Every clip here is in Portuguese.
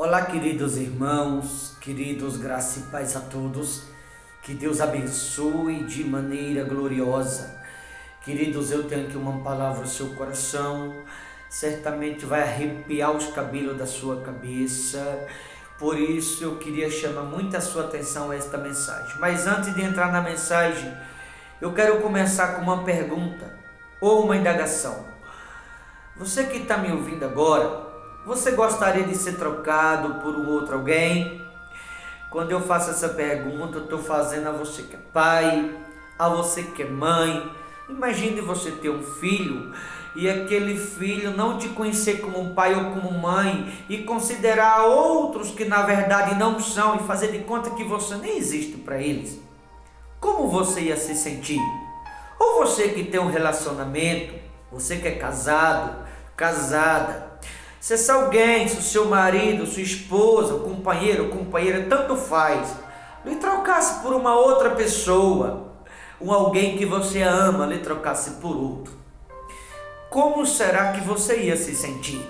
Olá, queridos irmãos, queridos, graça e paz a todos. Que Deus abençoe de maneira gloriosa. Queridos, eu tenho aqui uma palavra ao seu coração. Certamente vai arrepiar os cabelos da sua cabeça. Por isso eu queria chamar muito a sua atenção a esta mensagem. Mas antes de entrar na mensagem, eu quero começar com uma pergunta ou uma indagação. Você que está me ouvindo agora, você gostaria de ser trocado por um outro alguém? Quando eu faço essa pergunta, eu estou fazendo a você que é pai, a você que é mãe. Imagine você ter um filho e aquele filho não te conhecer como pai ou como mãe e considerar outros que na verdade não são e fazer de conta que você nem existe para eles. Como você ia se sentir? Ou você que tem um relacionamento, você que é casado, casada, se esse alguém, se o seu marido, sua esposa, o companheiro ou companheira, tanto faz, lhe trocasse por uma outra pessoa, alguém que você ama, lhe trocasse por outro, como será que você ia se sentir?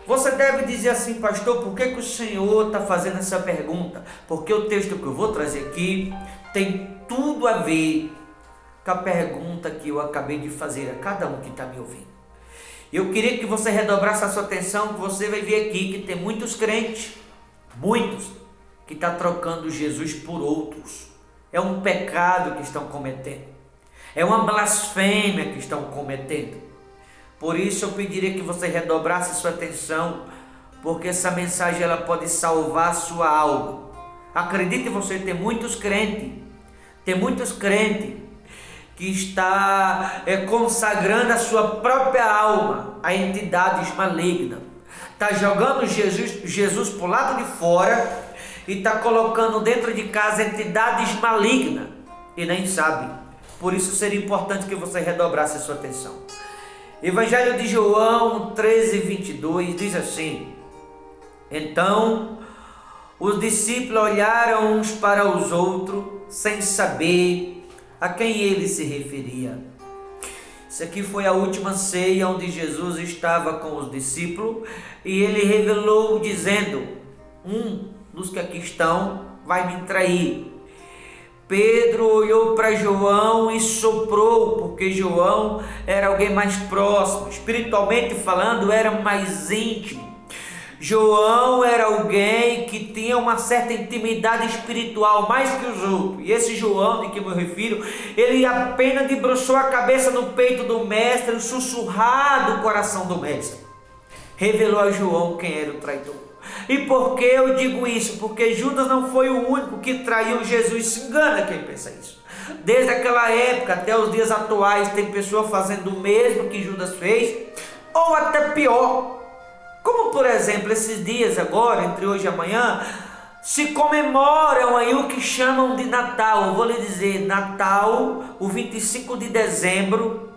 Você deve dizer assim: pastor, por que o Senhor está fazendo essa pergunta? Porque o texto que eu vou trazer aqui tem tudo a ver com a pergunta que eu acabei de fazer a cada um que está me ouvindo. Eu queria que você redobrasse a sua atenção, que você vai ver aqui que tem muitos crentes, muitos, que estão trocando Jesus por outros. É um pecado que estão cometendo. É uma blasfêmia que estão cometendo. Por isso eu pediria que você redobrasse a sua atenção, porque essa mensagem ela pode salvar a sua alma. Acredite você, tem muitos crentes que está consagrando a sua própria alma a entidades malignas. Está jogando Jesus para o lado de fora e está colocando dentro de casa entidades malignas e nem sabe. Por isso seria importante que você redobrasse a sua atenção. Evangelho de João 13:22 diz assim: então os discípulos olharam uns para os outros sem saber a quem ele se referia. Isso aqui foi a última ceia onde Jesus estava com os discípulos e ele revelou dizendo: um dos que aqui estão vai me trair. Pedro olhou para João e soprou, porque João era alguém mais próximo, espiritualmente falando, era mais íntimo. João era alguém que tinha uma certa intimidade espiritual, mais que os outros. E esse João, de que eu me refiro, ele apenas debruçou a cabeça no peito do mestre, sussurrado o coração do mestre. Revelou a João quem era o traidor. E por que eu digo isso? Porque Judas não foi o único que traiu Jesus. Se engana quem pensa isso. Desde aquela época até os dias atuais, tem pessoa fazendo o mesmo que Judas fez, ou até pior. Como, por exemplo, esses dias agora, entre hoje e amanhã, se comemoram aí o que chamam de Natal. Eu vou lhe dizer, Natal, o 25 de dezembro,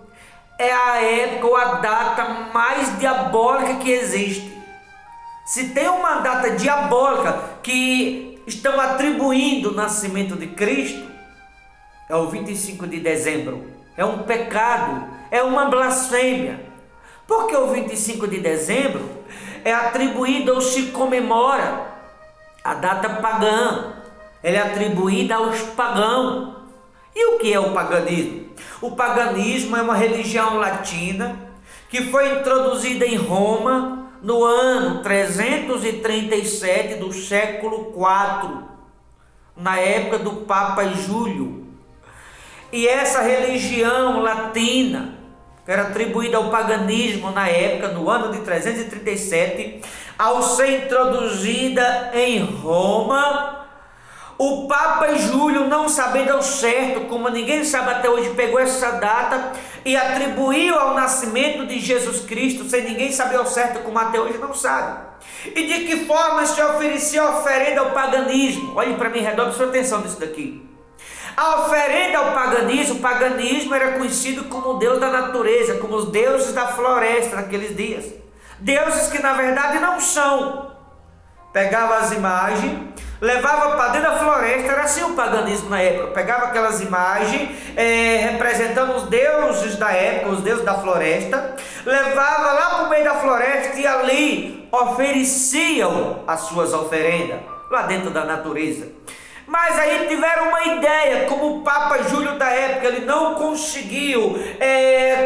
é a época ou a data mais diabólica que existe. Se tem uma data diabólica que estão atribuindo o nascimento de Cristo, é o 25 de dezembro. É um pecado, é uma blasfêmia. Porque o 25 de dezembro é atribuído ou se comemora a data pagã. Ela é atribuída aos pagãos. E o que é o paganismo? O paganismo é uma religião latina que foi introduzida em Roma no ano 337 do século IV, na época do Papa Júlio. E essa religião latina, que era atribuída ao paganismo na época, no ano de 337, ao ser introduzida em Roma, o Papa Júlio, não sabendo ao certo, como ninguém sabe até hoje, pegou essa data e atribuiu ao nascimento de Jesus Cristo, sem ninguém saber ao certo, como até hoje não sabe. E de que forma se oferecia oferenda ao paganismo? Olhe para mim, redobre sua atenção nisso daqui. A oferenda ao paganismo, o paganismo era conhecido como o deus da natureza, como os deuses da floresta naqueles dias. Deuses que na verdade não são. Pegava as imagens, levava para dentro da floresta, era assim o paganismo na época. Pegava aquelas imagens representando os deuses da época, os deuses da floresta, levava lá para o meio da floresta e ali ofereciam as suas oferendas lá dentro da natureza. Mas aí tiveram uma ideia, como o Papa Júlio da época, ele não conseguiu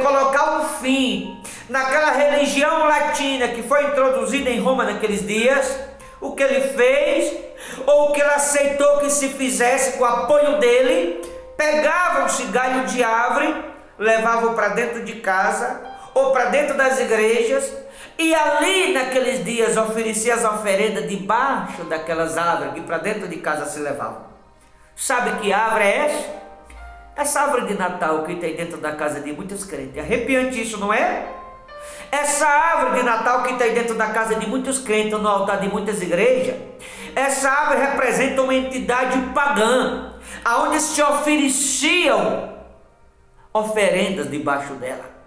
colocar um fim naquela religião latina que foi introduzida em Roma naqueles dias. O que ele fez, ou o que ele aceitou que se fizesse com o apoio dele, pegavam-se galho de árvore, levavam para dentro de casa ou para dentro das igrejas, e ali naqueles dias oferecia as oferendas debaixo daquelas árvores que para dentro de casa se levavam. Sabe que árvore é essa? Essa árvore de Natal que tem dentro da casa de muitos crentes. Arrepiante isso, não é? Essa árvore de Natal que tem dentro da casa de muitos crentes, no altar de muitas igrejas, essa árvore representa uma entidade pagã, aonde se ofereciam oferendas debaixo dela.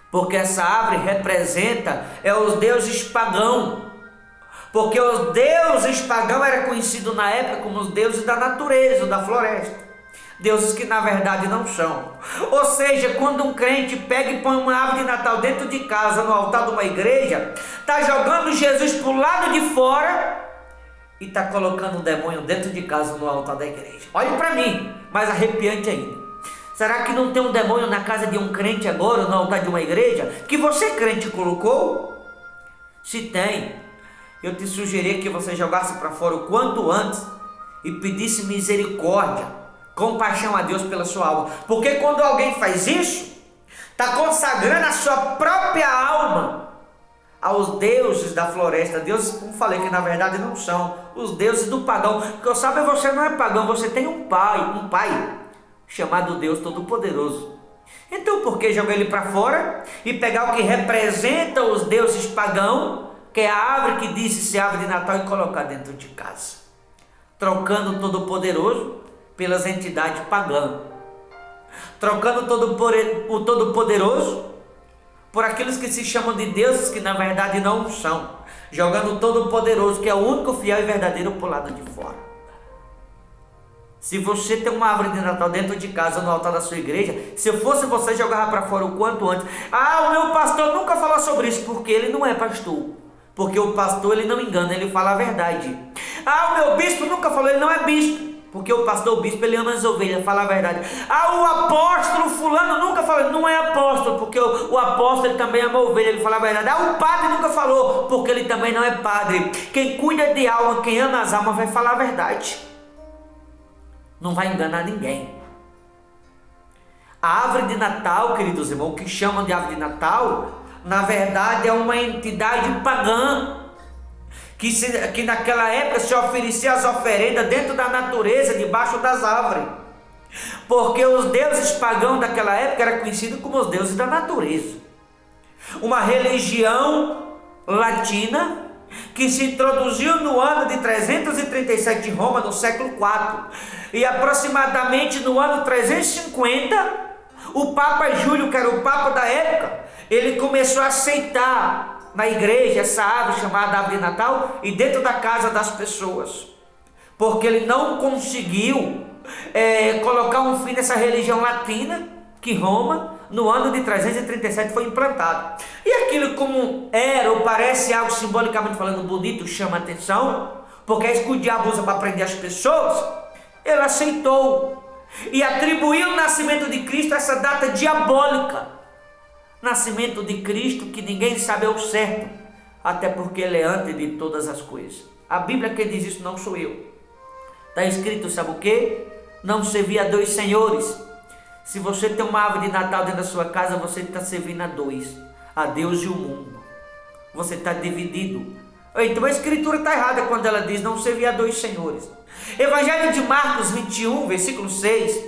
Porque essa árvore representa os deuses pagãos. Porque os deuses pagãos eram conhecidos na época como os deuses da natureza, da floresta. Deuses que na verdade não são. Ou seja, quando um crente pega e põe uma árvore de Natal dentro de casa, no altar de uma igreja, está jogando Jesus para o lado de fora e está colocando um demônio dentro de casa, no altar da igreja. Olhe para mim, mais arrepiante ainda. Será que não tem um demônio na casa de um crente agora, no altar de uma igreja, que você crente colocou? Se tem, eu te sugeri que você jogasse para fora o quanto antes e pedisse misericórdia, compaixão a Deus pela sua alma. Porque quando alguém faz isso, está consagrando a sua própria alma aos deuses da floresta. Deuses, como falei, que na verdade não são os deuses do pagão. Porque eu sabe, você não é pagão, você tem um pai chamado Deus Todo-Poderoso. Então por que jogar ele para fora e pegar o que representa os deuses pagãos, que é a árvore que disse ser árvore de Natal, e colocar dentro de casa, trocando o Todo-Poderoso pelas entidades pagãs, trocando o Todo-Poderoso por aqueles que se chamam de deuses que na verdade não são, jogando o Todo-Poderoso, que é o único fiel e verdadeiro, para o lado de fora. Se você tem uma árvore de Natal dentro de casa, no altar da sua igreja, se eu fosse você, jogava para fora o quanto antes. O meu pastor nunca falou sobre isso, porque ele não é pastor. Porque o pastor, ele não engana, ele fala a verdade. O meu bispo nunca falou, ele não é bispo. Porque o pastor, o bispo, ele ama as ovelhas, fala a verdade. O apóstolo fulano nunca falou, ele não é apóstolo, porque o apóstolo ele também ama a ovelha, ele fala a verdade. O padre nunca falou, porque ele também não é padre. Quem cuida de alma, quem ama as almas, vai falar a verdade. Não vai enganar ninguém. A árvore de Natal, queridos irmãos, o que chamam de árvore de Natal, na verdade é uma entidade pagã, que naquela época se oferecia as oferendas dentro da natureza, debaixo das árvores. Porque os deuses pagãos daquela época eram conhecidos como os deuses da natureza. Uma religião latina que se introduziu no ano de 337 em Roma, no século IV, e aproximadamente no ano 350, o Papa Júlio, que era o Papa da época, ele começou a aceitar na igreja essa árvore chamada árvore de Natal e dentro da casa das pessoas, porque ele não conseguiu colocar um fim nessa religião latina que Roma, no ano de 337, foi implantado. E aquilo, como era ou parece algo simbolicamente falando bonito, chama atenção, porque é isso que o diabo usa para prender as pessoas. Ele aceitou e atribuiu o nascimento de Cristo a essa data diabólica. Nascimento de Cristo que ninguém sabe ao certo, até porque ele é antes de todas as coisas. A Bíblia que diz isso, não sou eu. Está escrito, sabe o que? Não servia a dois senhores. Se você tem uma árvore de Natal dentro da sua casa, você está servindo a dois, a Deus e o mundo. Você está dividido. Então a escritura está errada quando ela diz não servir a dois senhores. Evangelho de Marcos 21, versículo 6.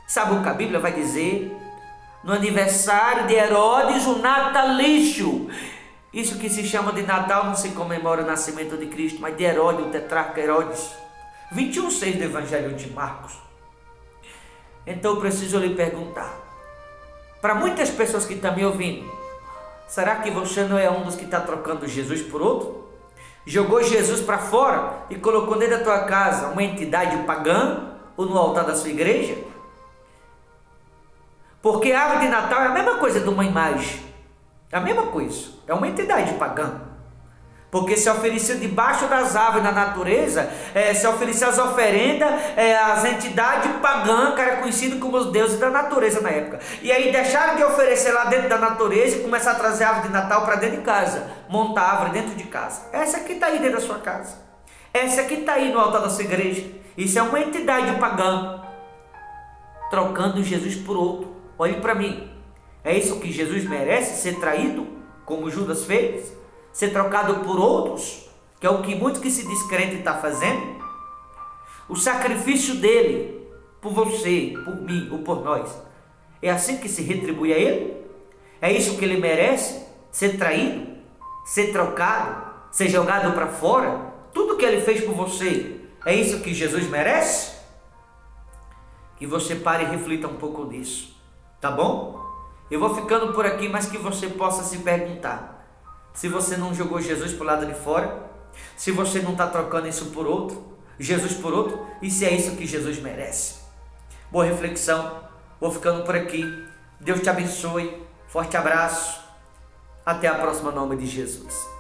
Sabe o que a Bíblia vai dizer? No aniversário de Herodes, o natalício. Isso que se chama de Natal não se comemora o nascimento de Cristo, mas de Herodes, o tetrarca Herodes. 21:6 do Evangelho de Marcos. Então eu preciso lhe perguntar, para muitas pessoas que estão me ouvindo, será que você não é um dos que está trocando Jesus por outro? Jogou Jesus para fora e colocou dentro da tua casa uma entidade pagã ou no altar da sua igreja? Porque a árvore de Natal é a mesma coisa de uma imagem, é a mesma coisa, é uma entidade pagã. Porque se oferecia debaixo das árvores na natureza, se oferecia as oferendas, as entidades pagãs, que era conhecido como os deuses da natureza na época. E aí deixaram de oferecer lá dentro da natureza e começaram a trazer a árvore de Natal para dentro de casa, montar a árvore dentro de casa. Essa aqui está aí dentro da sua casa. Essa aqui está aí no altar da sua igreja. Isso é uma entidade pagã, trocando Jesus por outro. Olhe para mim. É isso que Jesus merece, ser traído, como Judas fez? Ser trocado por outros, que é o que muitos que se descrente está fazendo? O sacrifício dele, por você, por mim ou por nós, é assim que se retribui a ele? É isso que ele merece? Ser traído? Ser trocado? Ser jogado para fora? Tudo que ele fez por você, é isso que Jesus merece? Que você pare e reflita um pouco disso, tá bom? Eu vou ficando por aqui, mas que você possa se perguntar se você não jogou Jesus para o lado de fora, se você não está trocando isso por outro, Jesus por outro, e se é isso que Jesus merece. Boa reflexão, vou ficando por aqui. Deus te abençoe, forte abraço, até a próxima, em nome de Jesus.